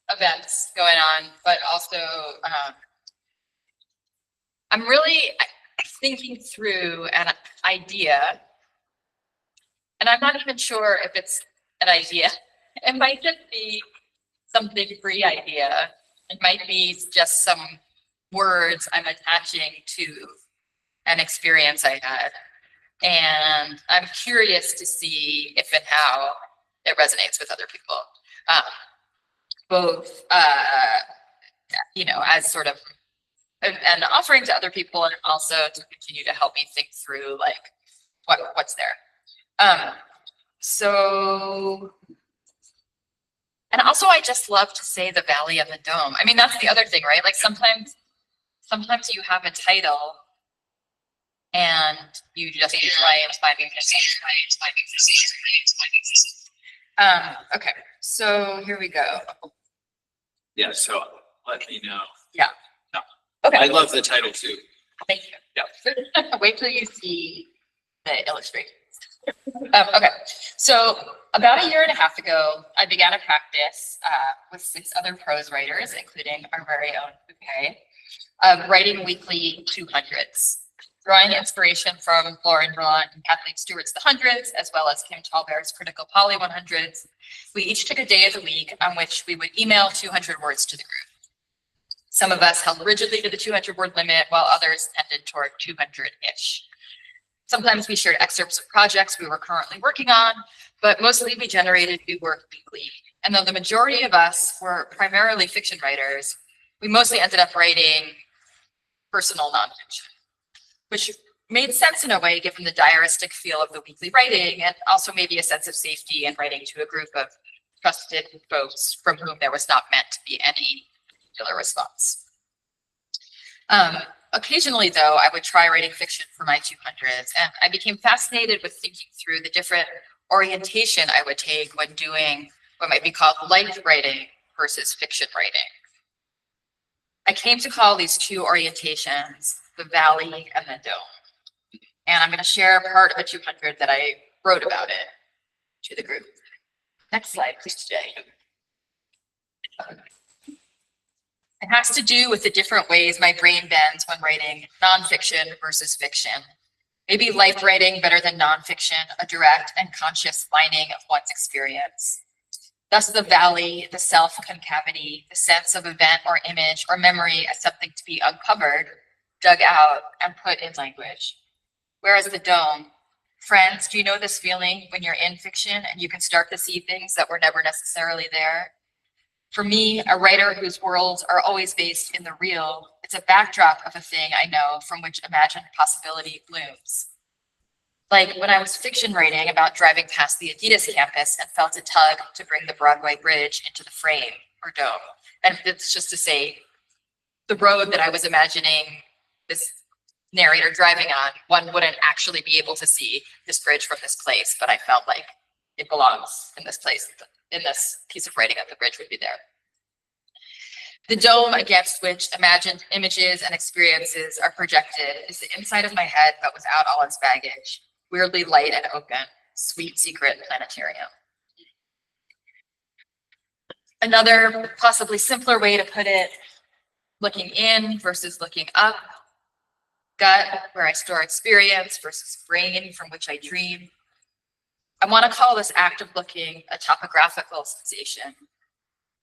events going on, but also I'm really thinking through an idea, and I'm not even sure if it's an idea. It might just be something free idea. It might be just some words I'm attaching to an experience I had. And I'm curious to see if and how it resonates with other people. Both, you know, as sort of an offering to other people, and also to continue to help me think through like what's there. So, and also I just love to say the Valley of the Dome. I mean, that's the other thing, right? Like sometimes you have a title and you just okay, so here we go. Yeah, so let me know. Yeah. No. Okay. I love the title too. Thank you. Yeah. Wait till you see the illustration. Okay, so about a year and a half ago, I began a practice with 6 other prose writers, including our very own Poupeh, of writing weekly 200s, drawing inspiration from Lauren Roland and Kathleen Stewart's The Hundreds, as well as Kim Tallbear's Critical Poly 100s. We each took a day of the week on which we would email 200 words to the group. Some of us held rigidly to the 200-word limit, while others tended toward 200-ish. Sometimes we shared excerpts of projects we were currently working on, but mostly we generated new work weekly. And though the majority of us were primarily fiction writers, we mostly ended up writing personal nonfiction, which made sense in a way given the diaristic feel of the weekly writing, and also maybe a sense of safety in writing to a group of trusted folks from whom there was not meant to be any particular response. Occasionally, though, I would try writing fiction for my 200s, and I became fascinated with thinking through the different orientation I would take when doing what might be called life writing versus fiction writing. I came to call these two orientations the Valley and the Dome. And I'm going to share part of a 200 that I wrote about it to the group. Next slide, please, Jay. It has to do with the different ways my brain bends when writing nonfiction versus fiction. Maybe life writing better than nonfiction, a direct and conscious mining of one's experience. Thus the valley, the self-concavity, the sense of event or image or memory as something to be uncovered, dug out, and put in language. Whereas the dome, friends, do you know this feeling when you're in fiction and you can start to see things that were never necessarily there? For me, a writer whose worlds are always based in the real, it's a backdrop of a thing I know from which imagined possibility blooms. Like when I was fiction writing about driving past the Adidas campus and felt a tug to bring the Broadway Bridge into the frame or dome. And it's just to say, the road that I was imagining this narrator driving on, one wouldn't actually be able to see this bridge from this place, but I felt like it belongs in this place, in this piece of writing that the bridge would be there. The dome against which imagined images and experiences are projected is the inside of my head, but without all its baggage, weirdly light and open, sweet secret planetarium. Another possibly simpler way to put it, looking in versus looking up, gut, where I store experience, versus brain, from which I dream. I want to call this act of looking a topographical sensation,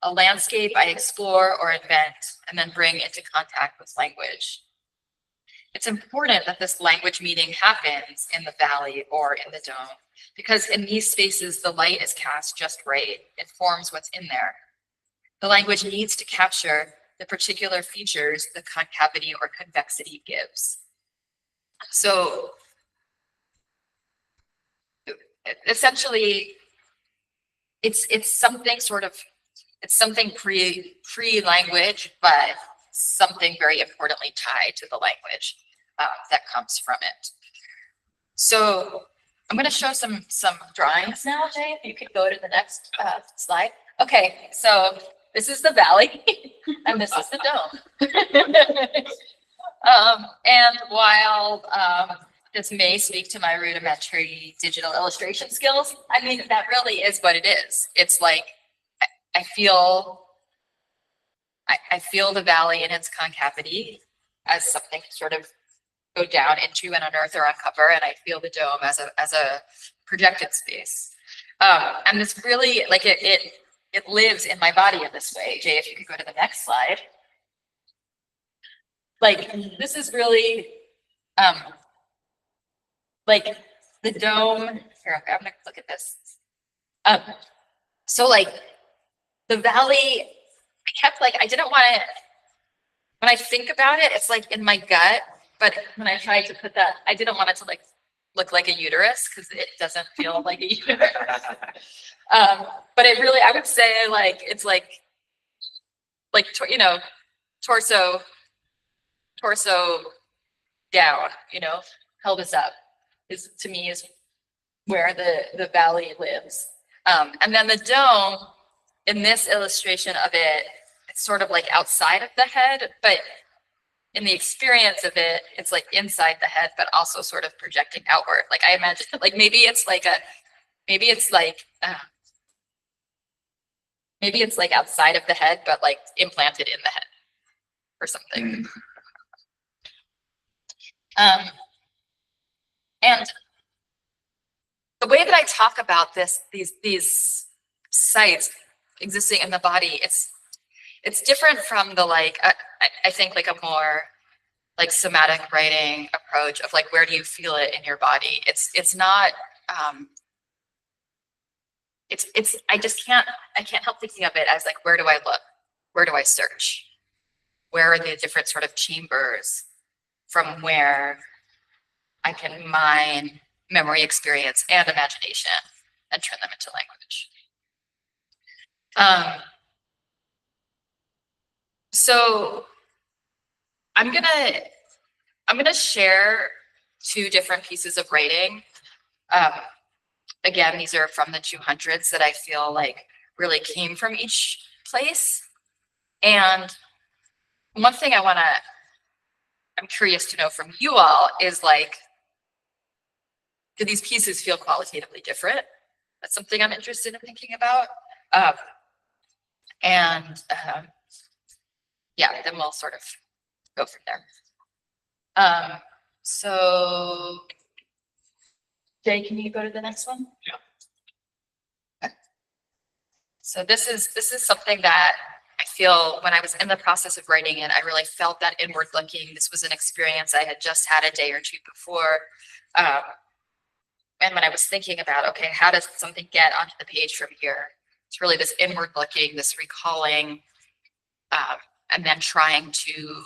a landscape I explore or invent and then bring into contact with language. It's important that this language meeting happens in the valley or in the dome, because in these spaces, the light is cast just right. It forms what's in there. The language needs to capture the particular features the concavity or convexity gives. So essentially, it's something sort of, it's something pre-language, but something very importantly tied to the language that comes from it. So I'm going to show some drawings now, Jay. If you could go to the next slide. Okay, so this is the valley, and this is the dome. And while this may speak to my rudimentary digital illustration skills, I mean, that really is what it is. It's like, I feel I feel the valley in its concavity as something to sort of go down into and unearth or uncover, and I feel the dome as a projected space. And this really, like it lives in my body in this way. Jay, if you could go to the next slide. Like this is really, like the dome. Here, I'm gonna look at this. So like the valley, I kept like, I didn't want to, when I think about it, it's like in my gut, but when I tried to put that, I didn't want it to like look like a uterus because it doesn't feel like a uterus. But it really, I would say like, it's like, you know, torso down, you know, pelvis up is to me is where the valley lives. And then the dome in this illustration of it, it's sort of like outside of the head, but in the experience of it, it's like inside the head, but also sort of projecting outward. Like I imagine, like maybe it's like outside of the head, but like implanted in the head or something. And the way that I talk about these sites existing in the body, it's different from the like, I think like a more like somatic writing approach of like, where do you feel it in your body? It's not, I can't help thinking of it as like, where do I look? Where do I search? Where are the different sort of chambers from where I can mine memory, experience, and imagination and turn them into language? So I'm gonna share two different pieces of writing. Again, these are from the 200s that I feel like really came from each place. And one thing I'm curious to know from you all is like, do these pieces feel qualitatively different? That's something I'm interested in thinking about. Yeah, then we'll sort of go from there. So Jay, can you go to the next one? Yeah. Okay. So this is something that I feel when I was in the process of writing it, I really felt that inward looking. This was an experience I had just had a day or two before. And when I was thinking about, okay, how does something get onto the page from here? It's really this inward looking, this recalling, and then trying to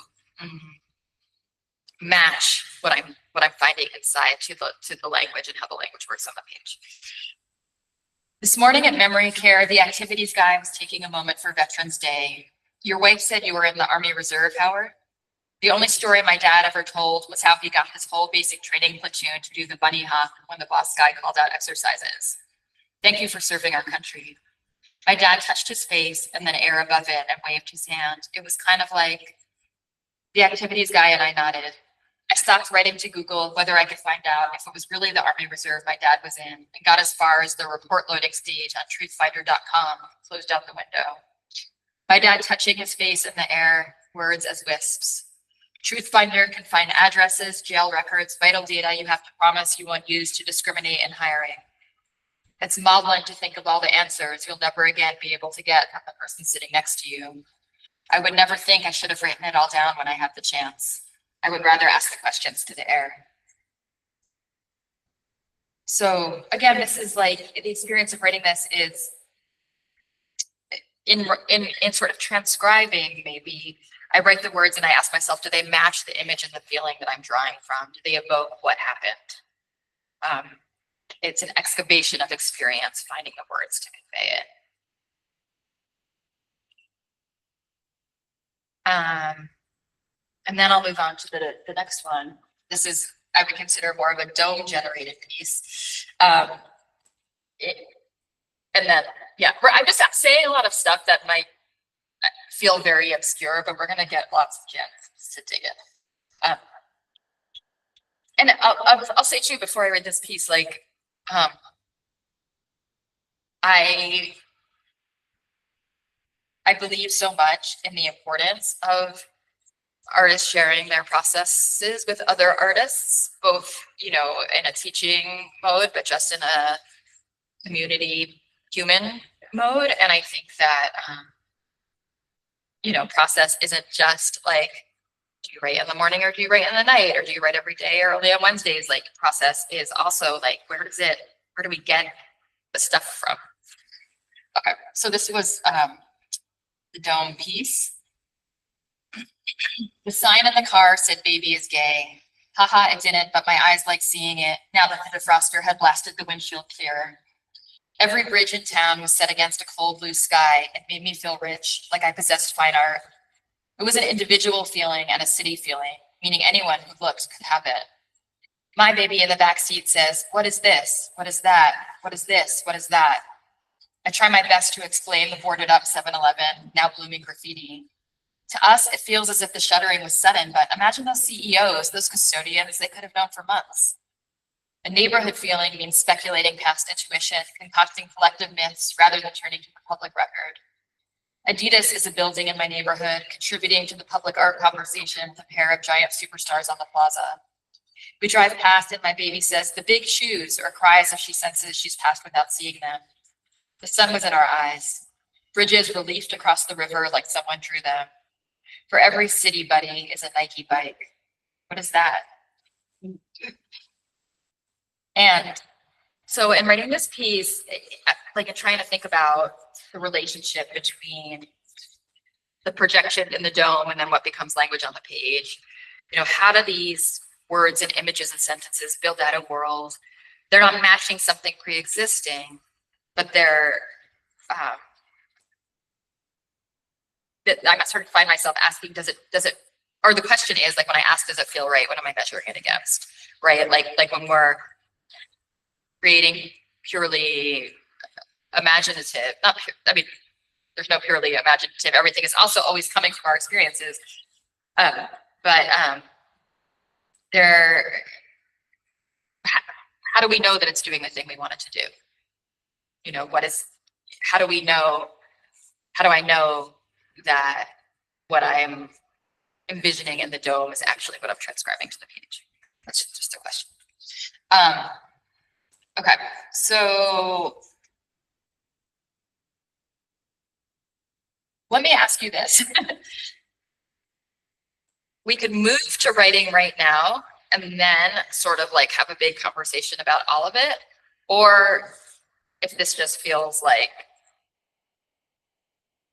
match what I'm finding inside to the language and how the language works on the page. This morning at Memory Care, the activities guy was taking a moment for Veterans Day. Your wife said you were in the Army Reserve, Howard. The only story my dad ever told was how he got his whole basic training platoon to do the bunny hop when the boss guy called out exercises. Thank you for serving our country. My dad touched his face and then air above it and waved his hand. It was kind of like the activities guy and I nodded. I stopped writing to Google whether I could find out if it was really the Army Reserve my dad was in, and got as far as the report loading stage on truthfinder.com, closed out the window. My dad touching his face in the air, words as wisps. Truthfinder can find addresses, jail records, vital data you have to promise you won't use to discriminate in hiring. It's maudlin to think of all the answers you'll never again be able to get from the person sitting next to you. I would never think I should have written it all down when I had the chance. I would rather ask the questions to the air. So again, this is like the experience of writing this is in sort of transcribing. Maybe I write the words and I ask myself, do they match the image and the feeling that I'm drawing from? Do they evoke what happened? It's an excavation of experience, finding the words to convey it. And then I'll move on to the next one. This is, I would consider more of a dome generated piece. And then, yeah, I'm just saying a lot of stuff that might feel very obscure, but we're going to get lots of gems to dig in. And I'll say too, before I read this piece, like, I I believe so much in the importance of artists sharing their processes with other artists, both, you know, in a teaching mode, but just in a community human mode. And I think that, you know, process isn't just like, do you write in the morning or do you write in the night, or do you write every day or only on Wednesdays? Like, process is also like, where do we get the stuff from? Okay, so this was the dome piece. The sign in the car said baby is gay. Haha, it didn't, but my eyes like seeing it now that the defroster had blasted the windshield clear. Every bridge in town was set against a cold blue sky. It made me feel rich, like I possessed fine art. It was an individual feeling and a city feeling, meaning anyone who looked could have it. My baby in the back seat says, what is this? What is that? What is this? What is that? I try my best to explain the boarded up 7-Eleven, now blooming graffiti. To us, it feels as if the shuttering was sudden, but imagine those CEOs, those custodians, they could have known for months. A neighborhood feeling means speculating past intuition, concocting collective myths rather than turning to the public record. Adidas is a building in my neighborhood, contributing to the public art conversation with a pair of giant superstars on the plaza. We drive past and my baby says, the big shoes, or cries as she senses she's passed without seeing them. The sun was in our eyes. Bridges were leafed across the river like someone drew them. For every city buddy is a Nike bike. What is that? And so in writing this piece, like in trying to think about the relationship between the projection in the dome and then what becomes language on the page, you know, how do these words and images and sentences build out a world? They're not matching something pre-existing, but they're, I sort of find myself asking, does it, or the question is like, when I ask, does it feel right? What am I measuring it against? Right? Like when we're creating purely imaginative, I mean, there's no purely imaginative, everything is also always coming from our experiences. How do we know that it's doing the thing we want it to do? You know, how do I know that what I'm envisioning in the dome is actually what I'm transcribing to the page? That's just a question. Okay, so let me ask you this. We could move to writing right now and then sort of like have a big conversation about all of it. Or if this just feels like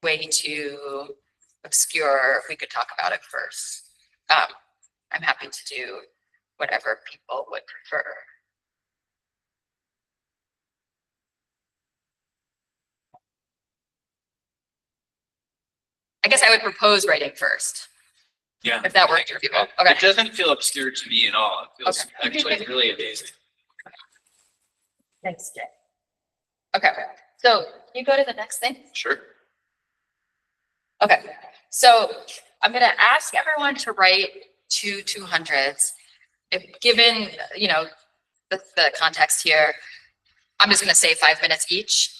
way too obscure, we could talk about it first. I'm happy to do whatever people would prefer. I guess I would propose writing first. Yeah. If that works for people. Okay. It doesn't feel obscure to me at all. It feels actually really amazing. Thanks, Jay. Okay, so you go to the next thing. Sure. Okay, so I'm going to ask everyone to write 2 200s. If given, you know, the context here, I'm just going to say 5 minutes each.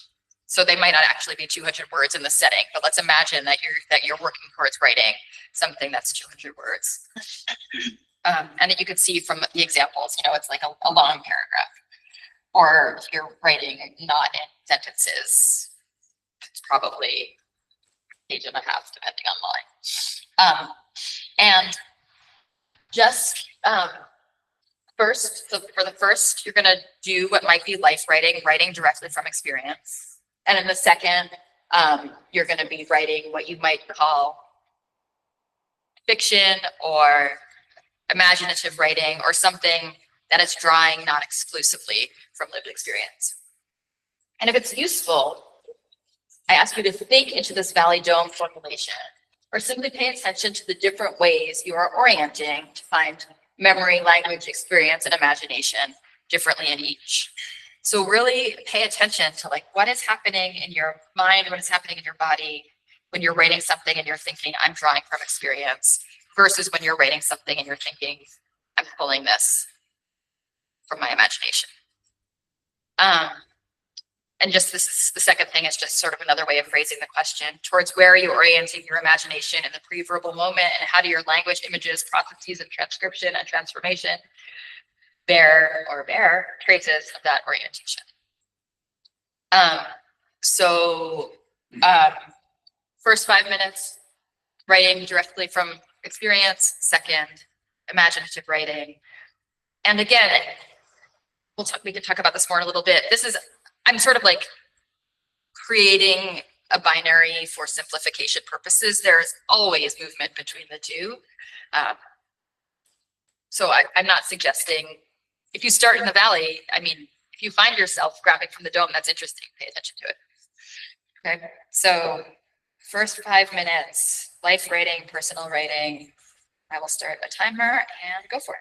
So they might not actually be 200 words in the setting, but let's imagine that you're working towards writing something that's 200 words. And that you could see from the examples, you know, it's like a long paragraph, or if you're writing not in sentences, it's probably a page and a half, depending on line. And just first, so for the first, you're going to do what might be life writing directly from experience. And in the second, you're going to be writing what you might call fiction or imaginative writing, or something that is drawing not exclusively from lived experience. And if it's useful, I ask you to think into this Valley Dome formulation, or simply pay attention to the different ways you are orienting to find memory, language, experience, and imagination differently in each. So really pay attention to like what is happening in your mind, what is happening in your body when you're writing something and you're thinking, I'm drawing from experience, versus when you're writing something and you're thinking, I'm pulling this from my imagination. And just this is the second thing is just sort of another way of phrasing the question towards where are you orienting your imagination in the pre-verbal moment, and how do your language, images, processes of transcription and transformation bear traces of that orientation. So first 5 minutes, writing directly from experience. Second, imaginative writing. And again, we can talk about this more in a little bit. I'm sort of like creating a binary for simplification purposes. There's always movement between the two. So I'm not suggesting if you start in the valley, I mean, if you find yourself grabbing from the dome, that's interesting. Pay attention to it. Okay. So first 5 minutes, life writing, personal writing. I will start a timer and go for it.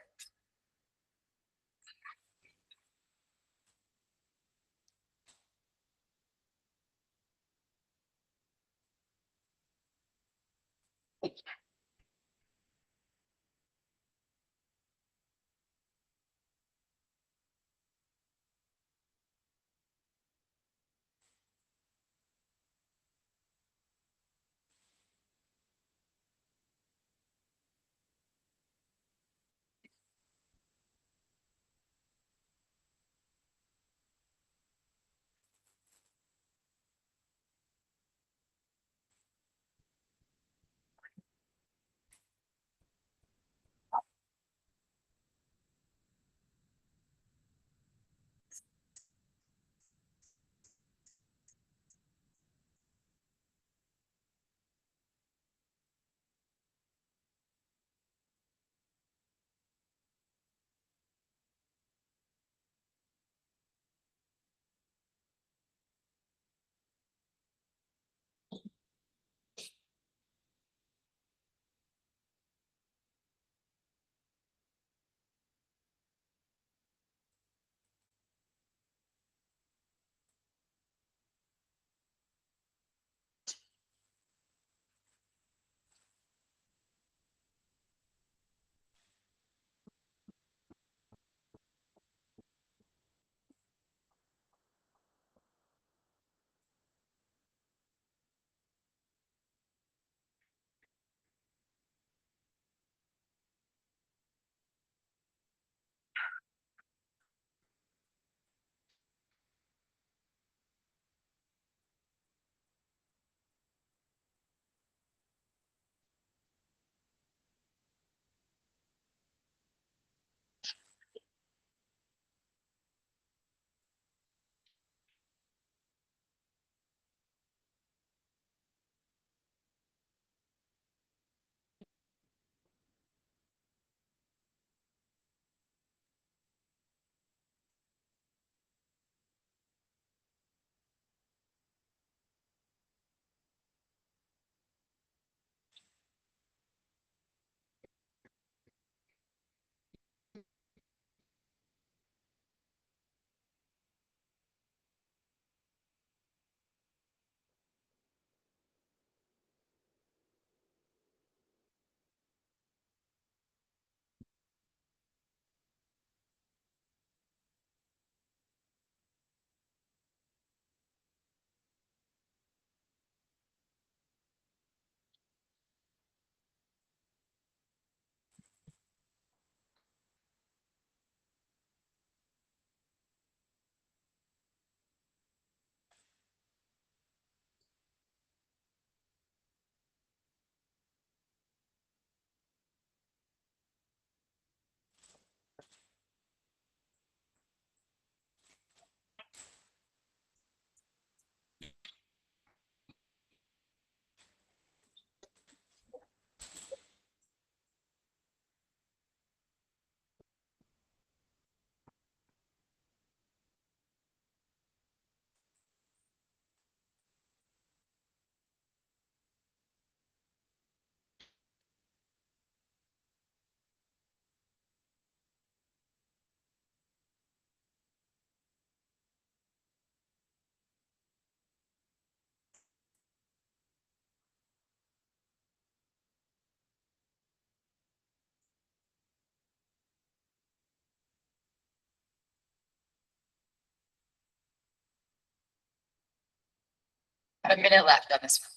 Got a minute left on this one.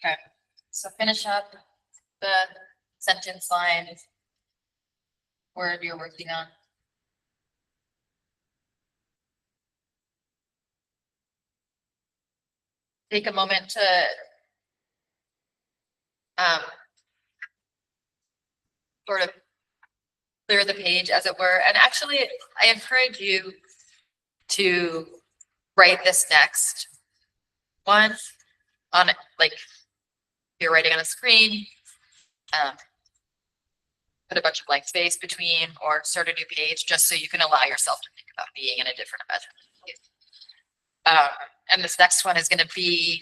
Okay, so finish up the sentence line, word you're working on. Take a moment to sort of clear the page, as it were. And actually, I encourage you to write this next one on, like, you're writing on a screen, put a bunch of blank space between, or start a new page, just so you can allow yourself to think about being in a different imagination. And this next one is going to be,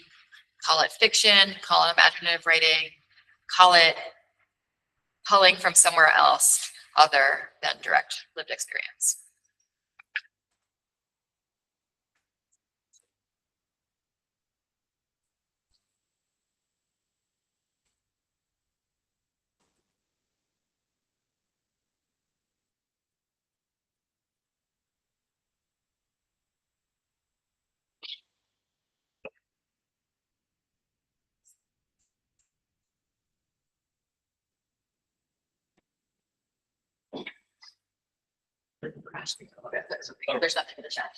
call it fiction, call it imaginative writing, call it pulling from somewhere else other than direct lived experience. There's nothing in the chat.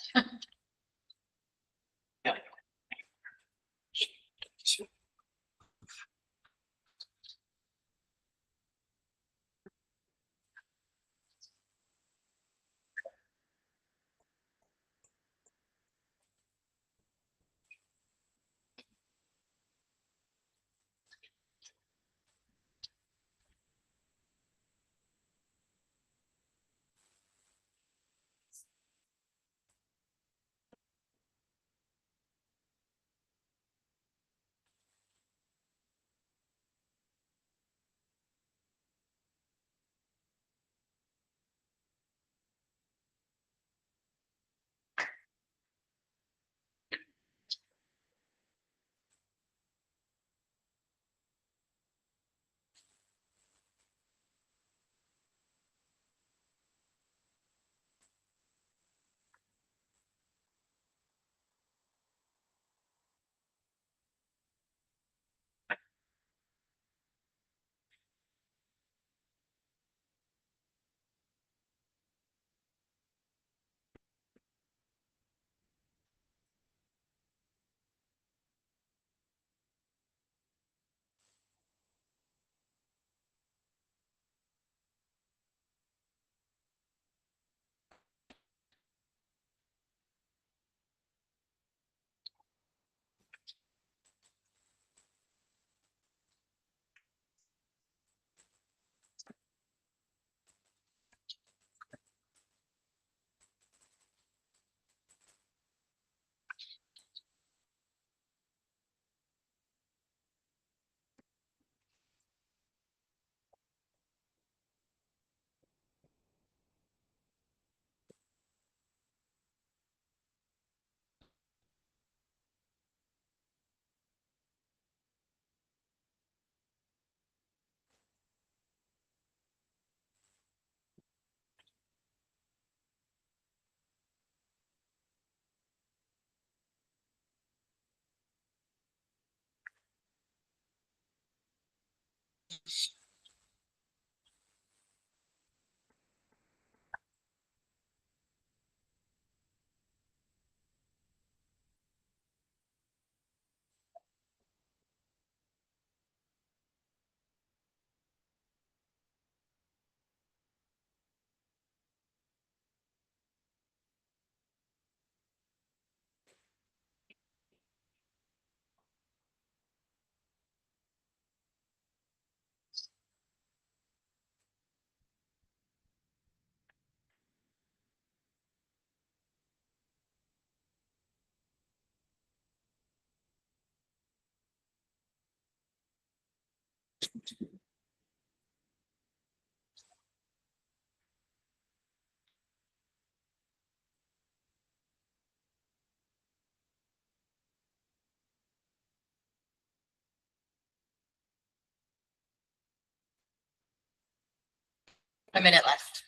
A minute left.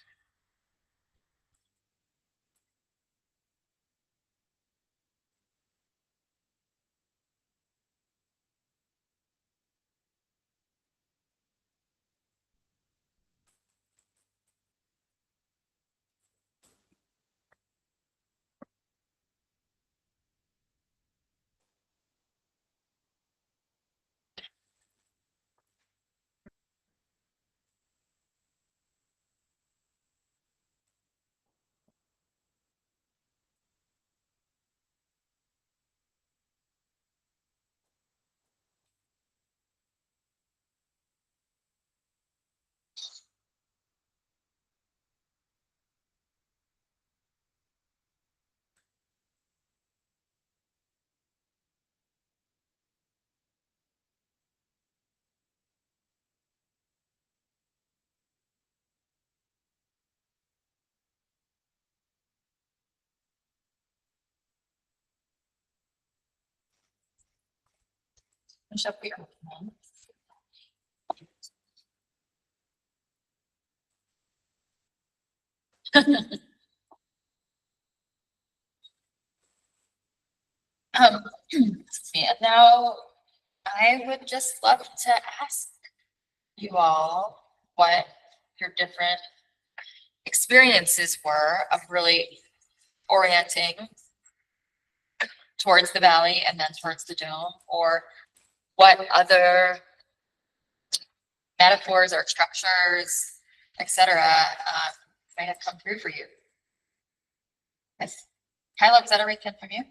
Finish up your excuse me. And now I would just love to ask you all what your different experiences were of really orienting towards the valley and then towards the dome, or what other metaphors or structures, etc., might have come through for you. Yes. Kyla, was that a right from you?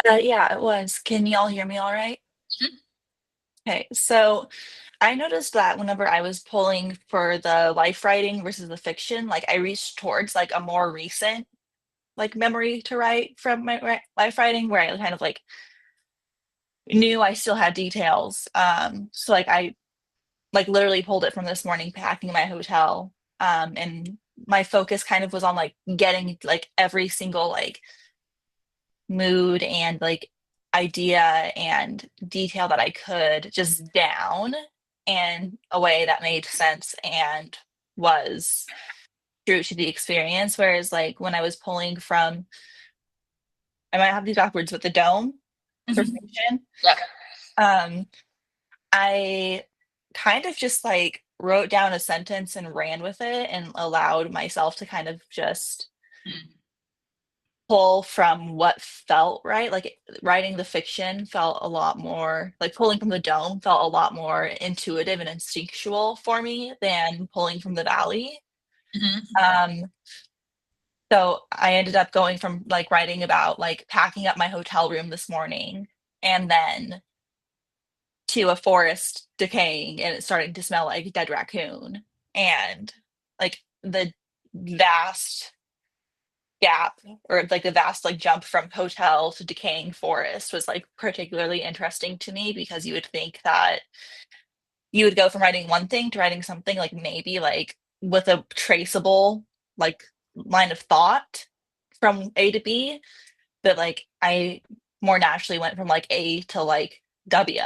Yeah, it was. Can y'all hear me all right? Mhm. Okay, so I noticed that whenever I was pulling for the life writing versus the fiction, like I reached towards like a more recent like memory to write from my life writing where I kind of like knew I still had details. So like I like literally pulled it from this morning packing my hotel. And my focus kind of was on like getting like every single like mood and like idea and detail that I could just down in a way that made sense and was true to the experience. Whereas like when I was pulling from, I might have these backwards, but the dome for fiction, Yeah. um, I kind of just like wrote down a sentence and ran with it and allowed myself to kind of just Mm. pull from what felt right. Like writing the fiction felt a lot more like pulling from the dome felt a lot more intuitive and instinctual for me than pulling from the valley. Mhm. Um, so I ended up going from like writing about like packing up my hotel room this morning and then to a forest decaying and it's starting to smell like dead raccoon and like the vast gap or like the vast like jump from hotel to decaying forest was like particularly interesting to me because you would think that you would go from writing one thing to writing something like maybe like with a traceable like line of thought from A to B, but like I more naturally went from like A to like W.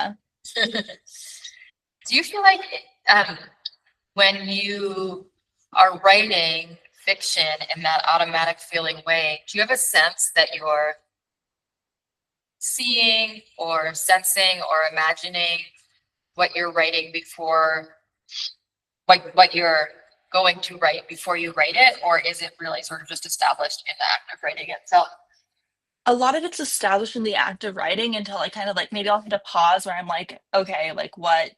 Do you feel like um, when you are writing fiction in that automatic feeling way, do you have a sense that you're seeing or sensing or imagining what you're writing before, like what you're going to write before you write it, or is it really sort of just established in the act of writing itself? A lot of it's established in the act of writing until I kind of like maybe I'll hit a pause where I'm like, okay, like what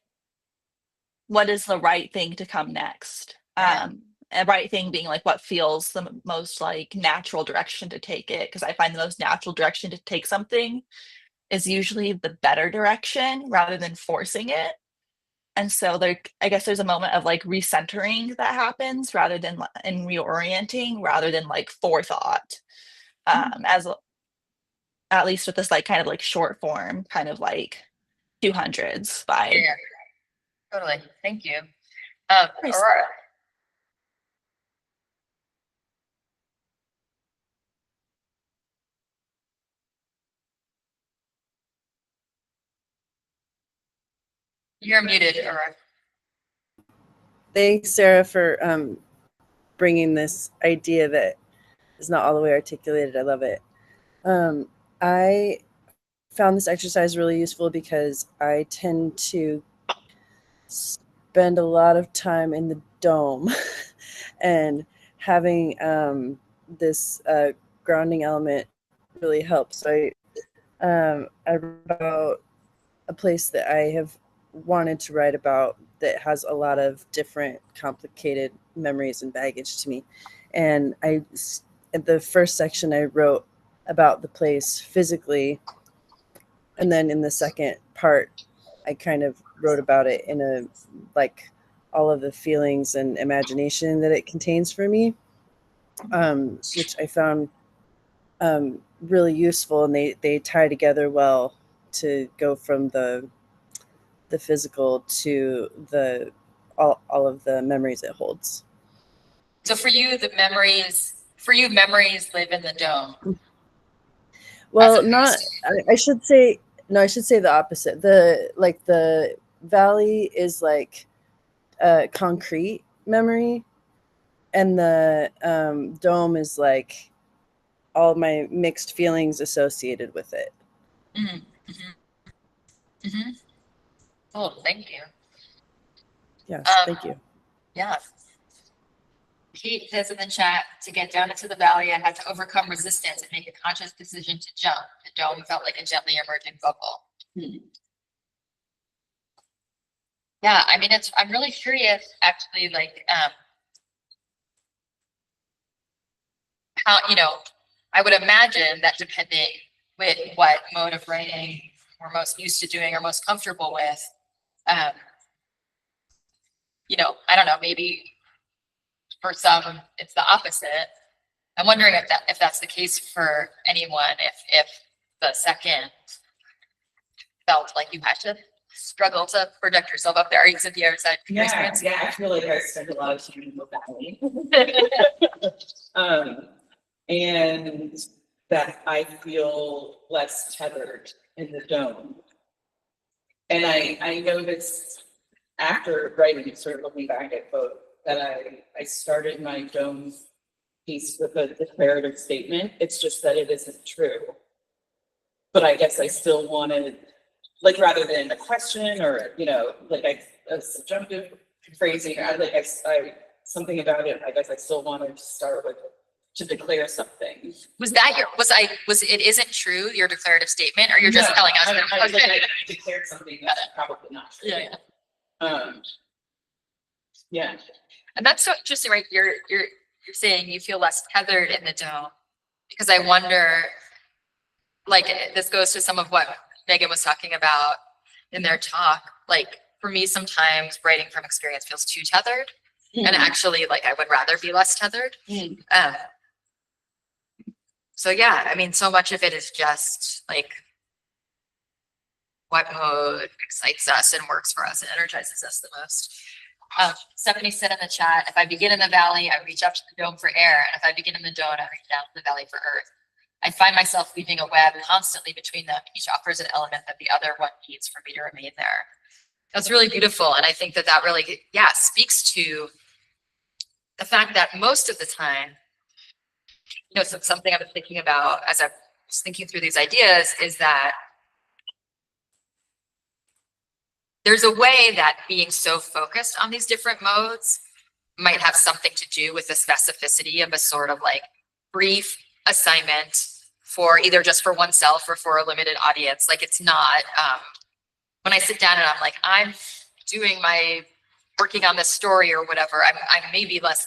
is the right thing to come next? Yeah. A right thing being like what feels the most like natural direction to take it. Cause I find the most natural direction to take something is usually the better direction rather than forcing it. And so there, I guess there's a moment of like recentering that happens rather than and reorienting rather than like forethought. As at least with this like kind of like short form, kind of like 200s vibe. Yeah. Totally. Thank you. Nice. Aurora. You're muted, Aurora. Thanks, Sarah, for bringing this idea that is not all the way articulated. I love it. I found this exercise really useful because I tend to spend a lot of time in the dome and having this grounding element really helps. So I wrote about a place that I have wanted to write about that has a lot of different complicated memories and baggage to me. And in the first section, I wrote about the place physically. And then in the second part, I kind of wrote about it in a, like, all of the feelings and imagination that it contains for me, which I found really useful. And they tie together well to go from the physical to the all of the memories it holds. So for you, memories live in the dome. Well, not, I should say, no, I should say the opposite. The valley is like a concrete memory, and the dome is like all my mixed feelings associated with it. Mm-hmm. Mm-hmm. Mm-hmm. Oh, thank you. Yes, thank you. Yeah. Kate says in the chat, to get down into the valley, I had to overcome resistance and make a conscious decision to jump. The dome felt like a gently emerging bubble. Yeah, I mean, I'm really curious, actually, like, how, I would imagine that depending with what mode of writing we're most used to doing or most comfortable with, I don't know, maybe for some it's the opposite. I'm wondering if that's the case for anyone, if the second felt like you had to struggle to project yourself up there. Are you, Cynthia? Is that your experience? Yeah, I feel like I spent a lot of time in the valley. And that I feel less tethered in the dome. And I noticed after writing, sort of looking back at both, that I started my dome piece with a declarative statement. It's just that it isn't true. But I guess I still wanted, like, rather than a question or, like a subjunctive phrasing, I something about it, I guess I still wanted to start with, to declare something. Was it isn't true, your declarative statement, or you're just telling us? I declared something that's probably not true. Yeah. And that's so interesting, right? You're saying you feel less tethered in the dome, because I wonder, like, this goes to some of what Megan was talking about in their talk. Like, for me, sometimes writing from experience feels too tethered, and actually, like, I would rather be less tethered. So yeah, I mean, so much of it is just like what mode excites us and works for us and energizes us the most. Stephanie said in the chat, if I begin in the valley, I reach up to the dome for air. And if I begin in the dome, I reach down to the valley for earth. I find myself weaving a web constantly between them. Each offers an element that the other one needs for me to remain there. That's really beautiful. And I think that really, speaks to the fact that most of the time, something I've been thinking about as I was thinking through these ideas is that there's a way that being so focused on these different modes might have something to do with the specificity of a sort of like brief assignment for either just for oneself or for a limited audience. Like, it's not, when I sit down and I'm like, I'm working on this story or whatever, I'm maybe less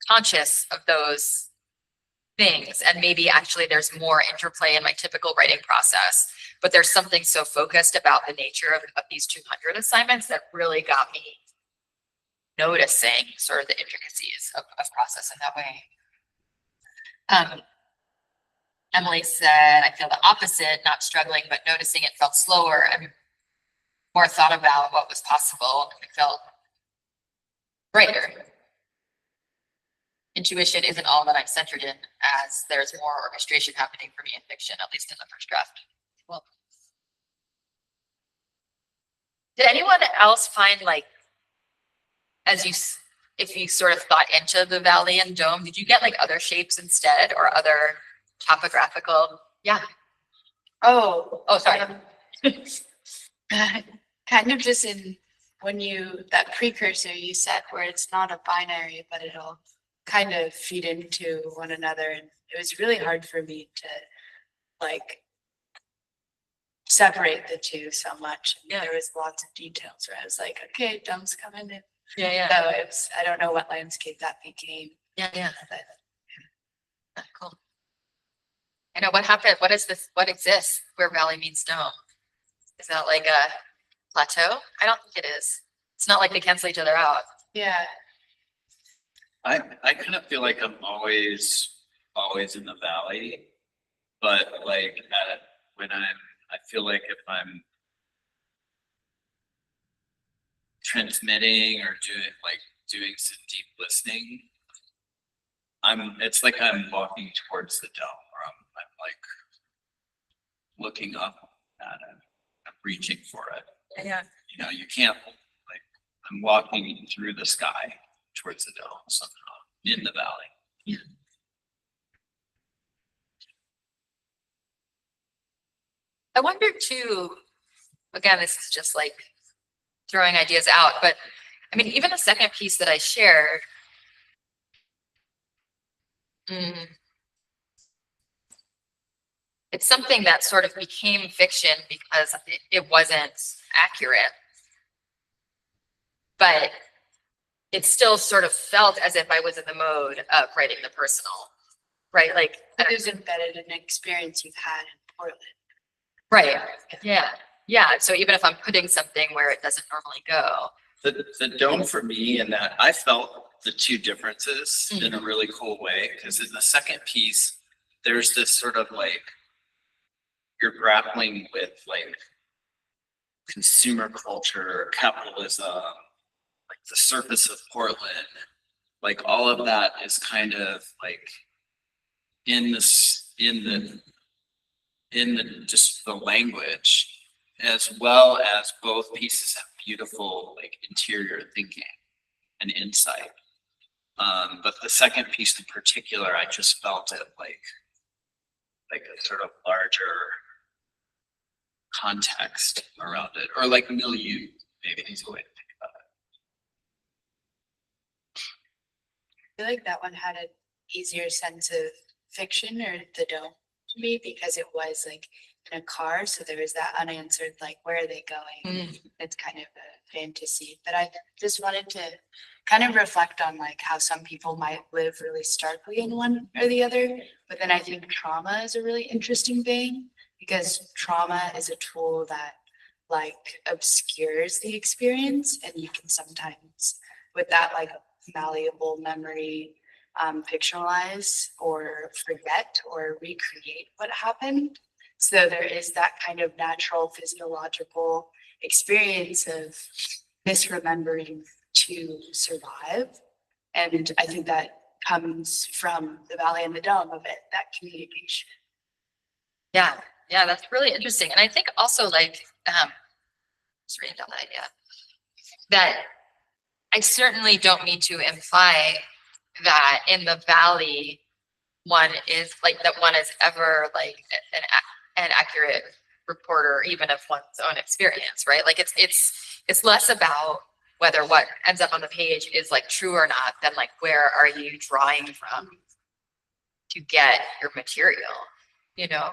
conscious of those things. And maybe actually there's more interplay in my typical writing process, but there's something so focused about the nature of these 200 assignments that really got me noticing sort of the intricacies of process in that way. Emily said, I feel the opposite, not struggling, but noticing it felt slower. And more thought about what was possible, and it felt brighter. Intuition isn't all that I'm centered in, as there's more orchestration happening for me in fiction, at least in the first draft. Well, did anyone else find, like, if you sort of thought into the valley and dome, did you get like other shapes instead, or other topographical? Yeah. Oh, Sorry. kind of just in that precursor you said, where it's not a binary, but it'll kind of feed into one another. And it was really hard for me to like separate the two so much. Yeah. There was lots of details where I was like, okay, dome's coming in. Yeah. So I don't know what landscape that became. Yeah. But Cool. I know what happened. What is this? What exists where valley meets dome? Is that like a plateau? I don't think it is. It's not like they cancel each other out. yeah, I kind of feel like I'm always in the valley, but like I feel like if I'm transmitting or doing some deep listening, it's like I'm walking towards the dome, or I'm like looking up at it, I'm reaching for it. Yeah. You know, you can't, like, I'm walking through the sky towards the dome somehow in the valley. Yeah. I wonder too, again, this is just like throwing ideas out, but I mean, even the second piece that I shared, it's something that sort of became fiction because it wasn't accurate, but it still sort of felt as if I was in the mode of writing the personal, right? Like, it was embedded in an experience you've had in Portland. right. Yeah. So even if I'm putting something where it doesn't normally go. The dome for me, in that I felt the two differences in a really cool way, because in the second piece, there's this sort of like, you're grappling with like consumer culture, capitalism, like the surface of Portland, like all of that is kind of like in the just the language, as well as both pieces have beautiful like interior thinking and insight. But the second piece in particular, I just felt it like a sort of larger context around it, or like milieu, maybe is a way to think about it. I feel like that one had an easier sense of fiction, or the dome, to me, because it was like in a car, so there was that unanswered, like, where are they going? It's kind of a fantasy. But I just wanted to kind of reflect on like how some people might live really starkly in one or the other, but then I think trauma is a really interesting thing, because trauma is a tool that like obscures the experience, and you can sometimes with that like malleable memory fictionalize or forget or recreate what happened. So there is that kind of natural physiological experience of misremembering to survive. And I think that comes from the valley and the dome of it, that communication. Yeah, that's really interesting. And I think also like, just reading down that idea, that I certainly don't mean to imply that in the valley, one is ever like an accurate reporter, even of one's own experience, right? Like it's less about whether what ends up on the page is like true or not, than like, where are you drawing from to get your material, you know?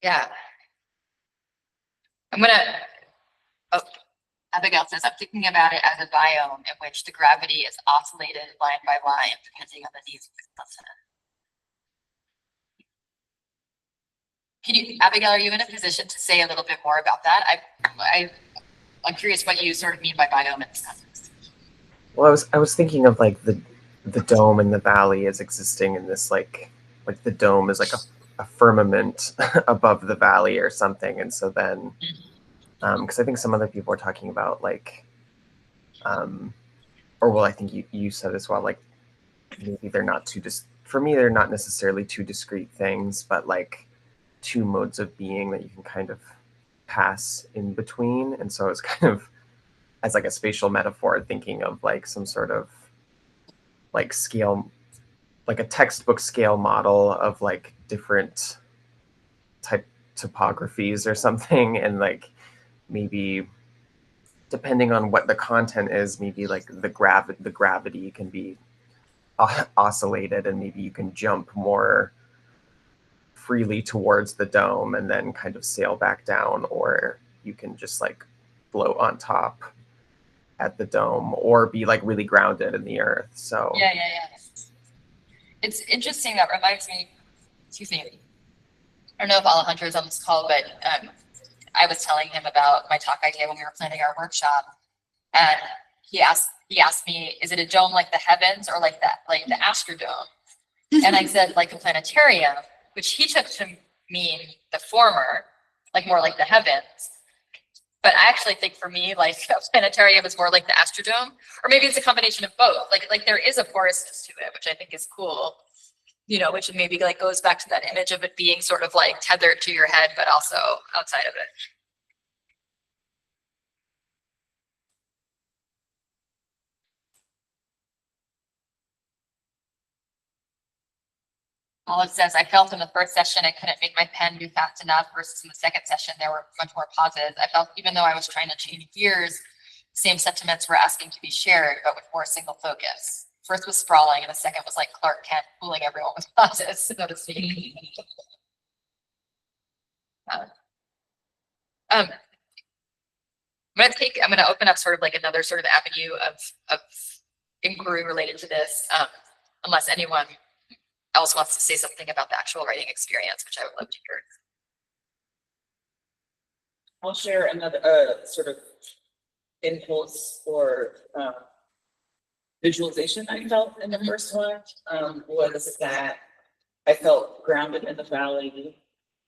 Yeah. Abigail says, I'm thinking about it as a biome in which the gravity is oscillated line by line, depending on the needs of the content. Abigail, are you in a position to say a little bit more about that? I'm curious what you sort of mean by biome in this context. Well, I was thinking of like the dome and the valley as existing in this like the dome is like a firmament above the valley or something. And so then, because I think some other people were talking about like, or well, I think you said as well, like maybe they're not too for me, they're not necessarily two discrete things, but like two modes of being that you can kind of pass in between. And so it's kind of as like a spatial metaphor, thinking of like some sort of like scale, like a textbook scale model of like different type topographies or something. And like maybe depending on what the content is, maybe like the gravity can be oscillated, and maybe you can jump more freely towards the dome and then kind of sail back down, or you can just like float on top at the dome or be like really grounded in the earth. So yeah. It's interesting. That reminds me, excuse me, I don't know if Alejandro is on this call, but I was telling him about my talk idea when we were planning our workshop, and he asked me, is it a dome like the heavens or like the Astrodome? And I said like a planetarium, which he took to mean the former, like more like the heavens. But I actually think for me, like a planetarium is more like the Astrodome, or maybe it's a combination of both. Like there is a porousness to it, which I think is cool, you know, which maybe like goes back to that image of it being sort of like tethered to your head, but also outside of it. Olive says, I felt in the first session I couldn't make my pen move fast enough, versus in the second session there were much more pauses. I felt even though I was trying to change gears, same sentiments were asking to be shared, but with more single focus. First was sprawling, and the second was like Clark Kent fooling everyone with pauses, so to speak. I'm gonna open up sort of like another sort of avenue of inquiry related to this, unless anyone else wants to say something about the actual writing experience, which I would love to hear. I'll share another sort of impulse or visualization I felt in the first one, was that I felt grounded in the valley,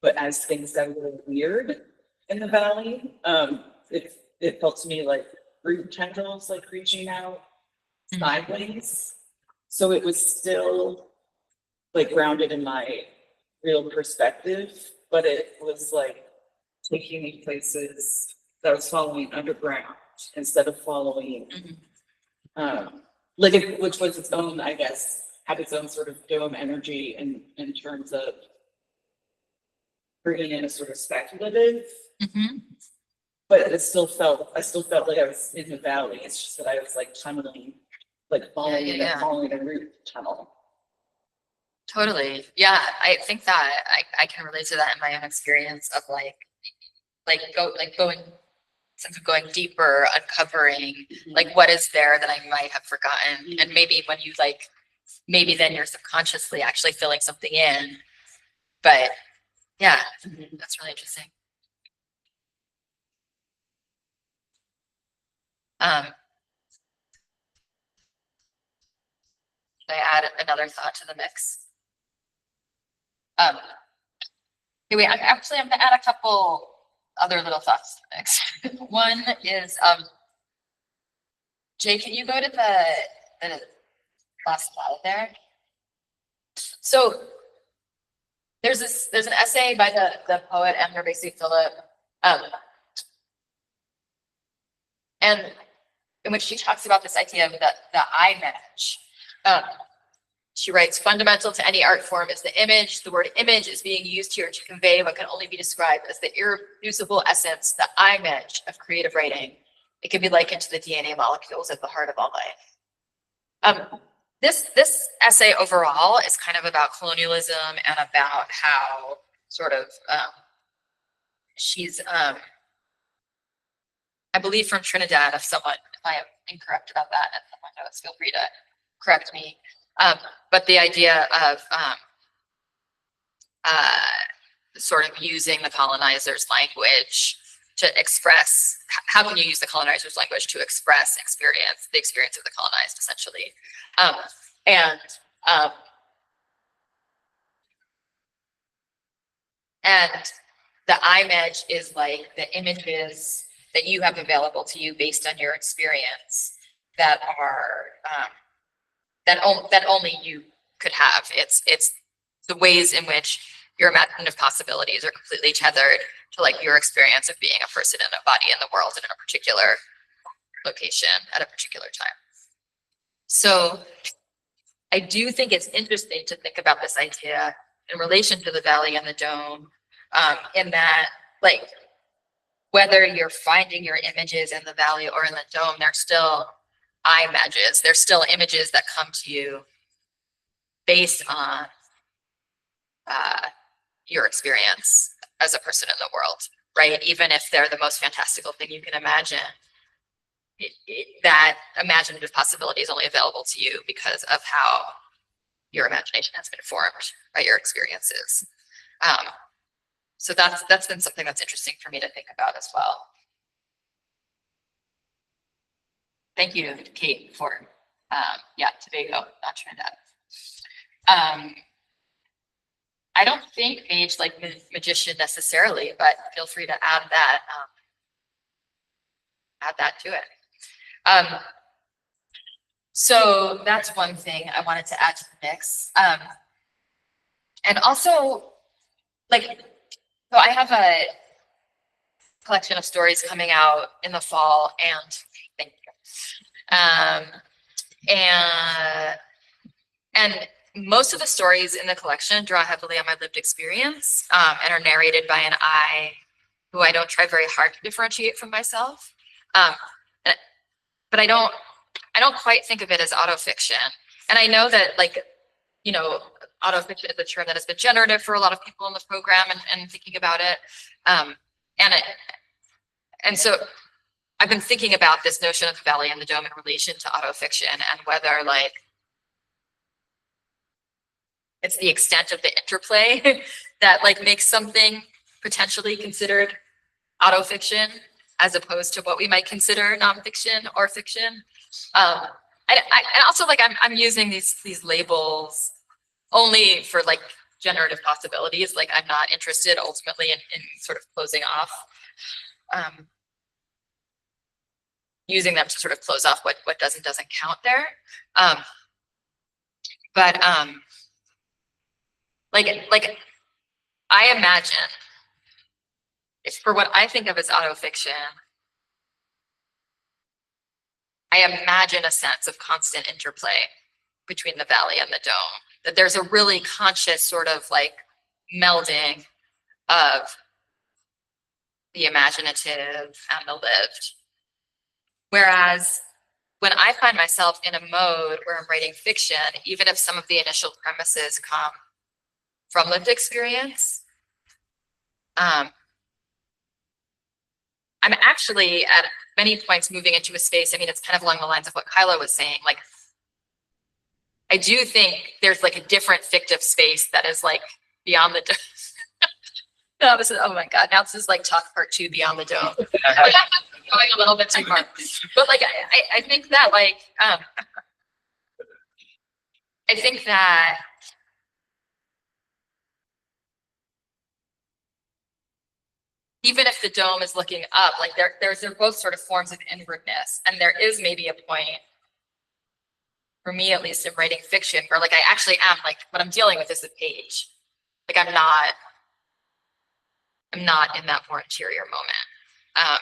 but as things got a little weird in the valley, it felt to me like root tendrils like reaching out sideways. So it was still like grounded in my real perspective, but it was like taking me places that I was following underground instead of following, which was its own, I guess, had its own sort of dome energy in terms of bringing in a sort of speculative, but I still felt like I was in the valley. It's just that I was like tunneling, like following a root tunnel. Totally. Yeah, I think that I can relate to that in my own experience of going deeper, uncovering like what is there that I might have forgotten. And maybe when you maybe then you're subconsciously actually filling something in. But yeah, that's really interesting. Should I add another thought to the mix? Anyway, I'm gonna add a couple other little thoughts to the mix. One is, Jay, can you go to the last slide there? So there's an essay by the poet Emilly Prado, and in which she talks about this idea of the eye match. She writes, fundamental to any art form is the image. The word image is being used here to convey what can only be described as the irreducible essence, the image of creative writing. It can be likened to the DNA molecules at the heart of all life. This essay overall is kind of about colonialism and about how sort of she's, I believe from Trinidad, if I am incorrect about that, and someone knows, feel free to correct me. But the idea of sort of using the colonizer's language to express, how can you use the colonizer's language to express the experience of the colonized, essentially. And the image is like the images that you have available to you based on your experience that are that only you could have. It's the ways in which your imaginative possibilities are completely tethered to like your experience of being a person in a body in the world and in a particular location at a particular time. So I do think it's interesting to think about this idea in relation to the valley and the dome, in that like whether you're finding your images in the valley or in the dome, they're still images. They're still images that come to you based on your experience as a person in the world, right? Even if they're the most fantastical thing you can imagine, that imaginative possibility is only available to you because of how your imagination has been formed by your experiences. So that's been something that's interesting for me to think about as well. Thank you, Kate, for Tobago, not Trinidad. I don't think mage like magician necessarily, but feel free to add that to it. So that's one thing I wanted to add to the mix. And also, like, so I have a collection of stories coming out in the fall, and thank you. And most of the stories in the collection draw heavily on my lived experience, and are narrated by an I who I don't try very hard to differentiate from myself. But I don't quite think of it as autofiction. And I know that, like, you know, autofiction is a term that has been generative for a lot of people in the program and thinking about it. And so I've been thinking about this notion of the valley and the dome in relation to autofiction, and whether like it's the extent of the interplay that like makes something potentially considered autofiction as opposed to what we might consider nonfiction or fiction. I also like I'm using these labels only for like generative possibilities. Like I'm not interested ultimately in sort of closing off, using them to sort of close off what doesn't count there. Like I imagine, if for what I think of as autofiction, I imagine a sense of constant interplay between the valley and the dome, that there's a really conscious sort of like melding of the imaginative and the lived. Whereas when I find myself in a mode where I'm writing fiction, even if some of the initial premises come from lived experience, I'm actually at many points moving into a space. I mean, it's kind of along the lines of what Kyla was saying. Like, I do think there's like a different fictive space that is like beyond the dome. No, this is, oh my God, now this is like talk part 2, beyond the dome. Going a little bit too far. But like, I think that like, I think that even if the dome is looking up, like they're both sort of forms of inwardness. And there is maybe a point, for me at least, in writing fiction where like I actually am like, what I'm dealing with is the page. Like I'm not in that more interior moment.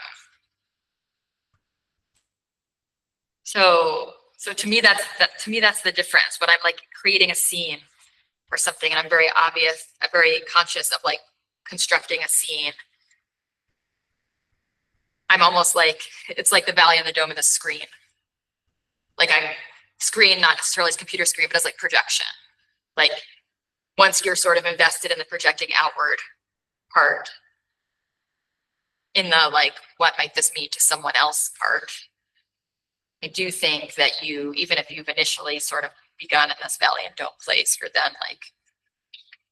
So to me that's the difference. When I'm like creating a scene or something, and I'm very conscious of like constructing a scene, I'm almost like, it's like the valley and the dome and the screen. Like I'm screen, not necessarily as computer screen, but as like projection. Like once you're sort of invested in the projecting outward part, in the like, what might this mean to someone else part, I do think that you, even if you've initially sort of begun in this valley and dome place, you're then like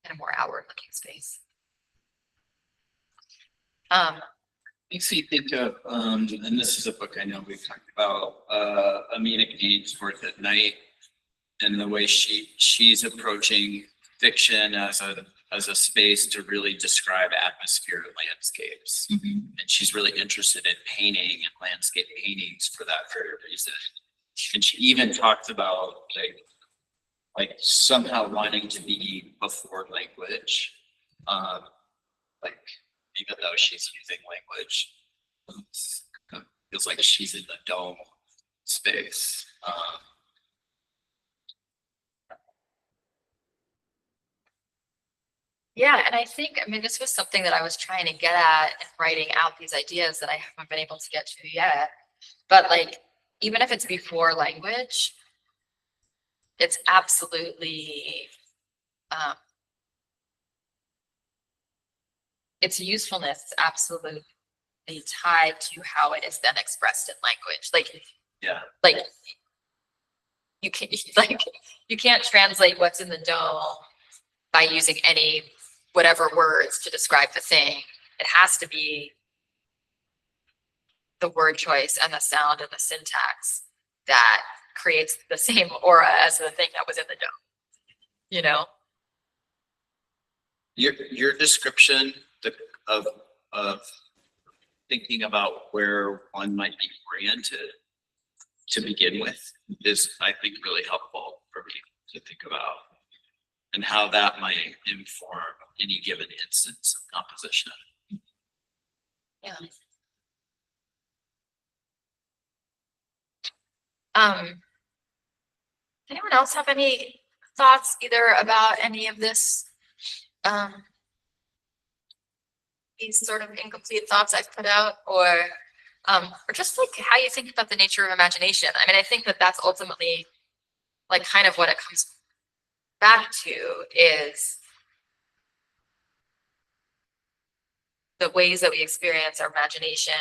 in a more outward looking space. Makes me think of, and this is a book I know we've talked about, Ahnika Wood at Night, and the way she's approaching fiction as a as a space to really describe atmosphere and landscapes. And she's really interested in painting and landscape paintings for that very reason. And she even talked about like somehow wanting to be before language. Like even though she's using language, feels like she's in the dome space. Yeah, and I think, I mean, this was something that I was trying to get at in writing out these ideas that I haven't been able to get to yet. But like, even if it's before language, it's absolutely, its usefulness is absolutely tied to how it is then expressed in language. Like, Yeah. like you can't you can't translate what's in the dome by using any whatever words to describe the thing. It has to be the word choice and the sound and the syntax that creates the same aura as the thing that was in the dome. You know? Your description of thinking about where one might be oriented to begin with is, I think, really helpful for me to think about, and how that might inform any given instance of composition. Yeah. Anyone else have any thoughts either about any of this? These sort of incomplete thoughts I've put out, or just like how you think about the nature of imagination. I mean, I think that that's ultimately like kind of what it comes back to, is the ways that we experience our imagination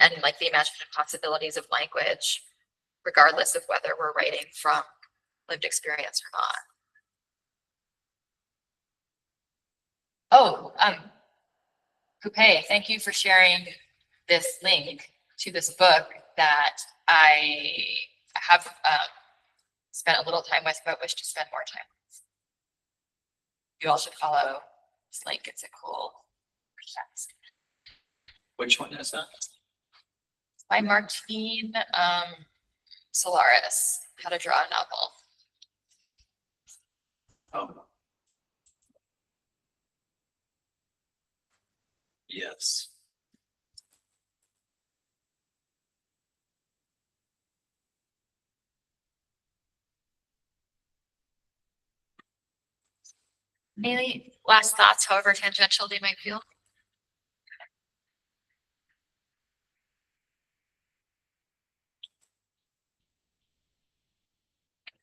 and like the imaginative possibilities of language, regardless of whether we're writing from lived experience or not. Oh, Poupeh, thank you for sharing this link to this book that I have spent a little time with, but wish to spend more time with. You all should follow this link. It's a cool text. Which one is that? By Martine Solaris, How to Draw a Novel. Oh. Yes. Any last thoughts, however tangential they might feel?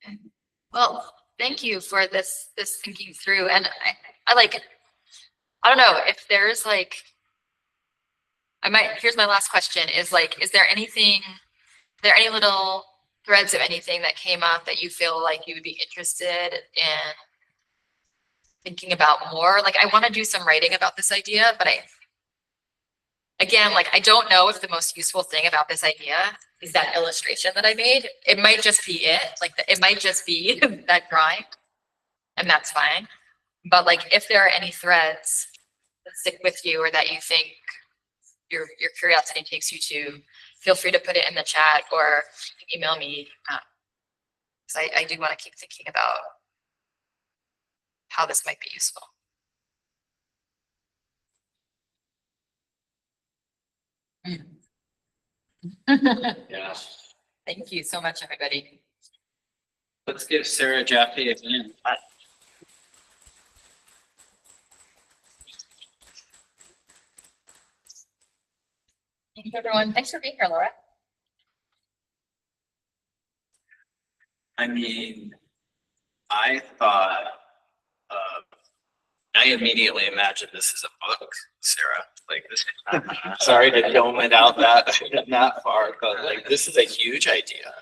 Okay. Well, thank you for this thinking through. And I don't know if there's like, here's my last question is like, is there any little threads of anything that came up that you feel like you would be interested in thinking about more? Like, I want to do some writing about this idea, but I don't know if the most useful thing about this idea is that illustration that I made. It might just be it, it might just be that drawing, and that's fine. But like, if there are any threads that stick with you or that you think your curiosity takes you to, feel free to put it in the chat or email me. Because I do want to keep thinking about how this might be useful. Yeah. Thank you so much, everybody. Let's give Sara Jaffe a hand. Thank you, everyone. Thanks for being here, Laura. I mean, I thought, I immediately imagined this as a book, Sara. Like this, sorry to dome it out that far, but like this is a huge idea.